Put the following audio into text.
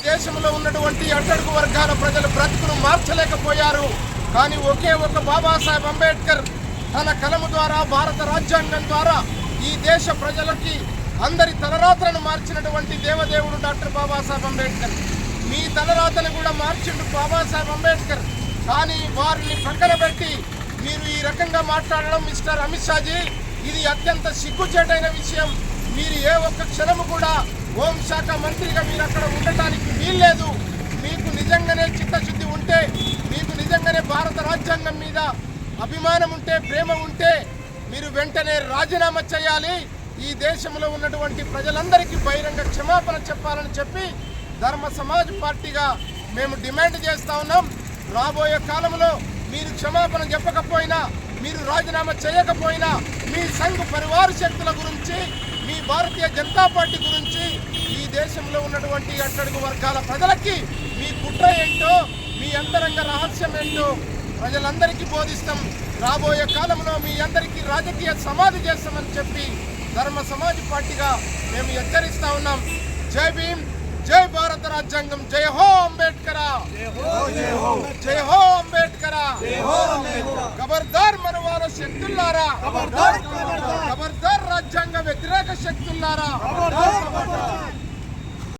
దేశంలో ఉన్నటువంటి అట్టడుగు వర్గాల ప్రజల బ్రతుకును మార్చలేకపోయారు. కానీ ఒకే ఒక బాబాసాహెబ్ అంబేద్కర్ తన కలము ద్వారా, భారత రాజ్యాంగం ద్వారా ఈ దేశ ప్రజలకి అందరి తలరాతలను మార్చినటువంటి దేవదేవుడు డాక్టర్ బాబాసాహెబ్ అంబేద్కర్. మీ తలరాతను కూడా మార్చిండు బాబాసాహెబ్ అంబేద్కర్. కానీ వారిని పక్కన పెట్టి మీరు ఈ రకంగా మాట్లాడడం మిస్టర్ అమిత్ షాజీ, ఇది అత్యంత సిగ్గుచేటైన విషయం. మీరు ఏ ఒక్క క్షణము కూడా హోంశాఖ మంత్రిగా మీరు అక్కడ ఉండటానికి వీల్లేదు. మీకు నిజంగానే చిత్తశుద్ధి ఉంటే, మీకు నిజంగానే భారత రాజ్యాంగం మీద అభిమానం ఉంటే, ప్రేమ ఉంటే మీరు వెంటనే రాజీనామా చేయాలి. ఈ దేశంలో ఉన్నటువంటి ప్రజలందరికీ బహిరంగ క్షమాపణ చెప్పాలని చెప్పి ధర్మ సమాజ్ పార్టీగా మేము డిమాండ్ చేస్తూ ఉన్నాం. రాబోయే కాలంలో మీరు క్షమాపణ చెప్పకపోయినా, మీరు రాజీనామా చేయకపోయినా మీ సంఘ్ పరివార శక్తుల గురించి, మీ భారతీయ జనతా పార్టీ గురించి, ఈ దేశంలో ఉన్నటువంటి అట్టడుగు వర్గాల ప్రజలకి మీ కుట్ర ఏంటో, మీ అంతరంగ రహస్యం ఏంటో ప్రజలందరికీ బోధిస్తాం. రాబోయే కాలంలో మీ అందరికీ రాజకీయ సమాధి చేస్తామని చెప్పి ధర్మ సమాజ్ పార్టీగా మేము హెచ్చరిస్తా ఉన్నాం. జై భీమ్, జై భారత రాజ్యాంగం, జై హో అంబేద్కర్, జై హో అంబేద్కర్. ఖబర్దార్ మనవాద శక్తులారా, ఖబర్దార్ రాజ్యాంగ వ్యతిరేక శక్తులారా.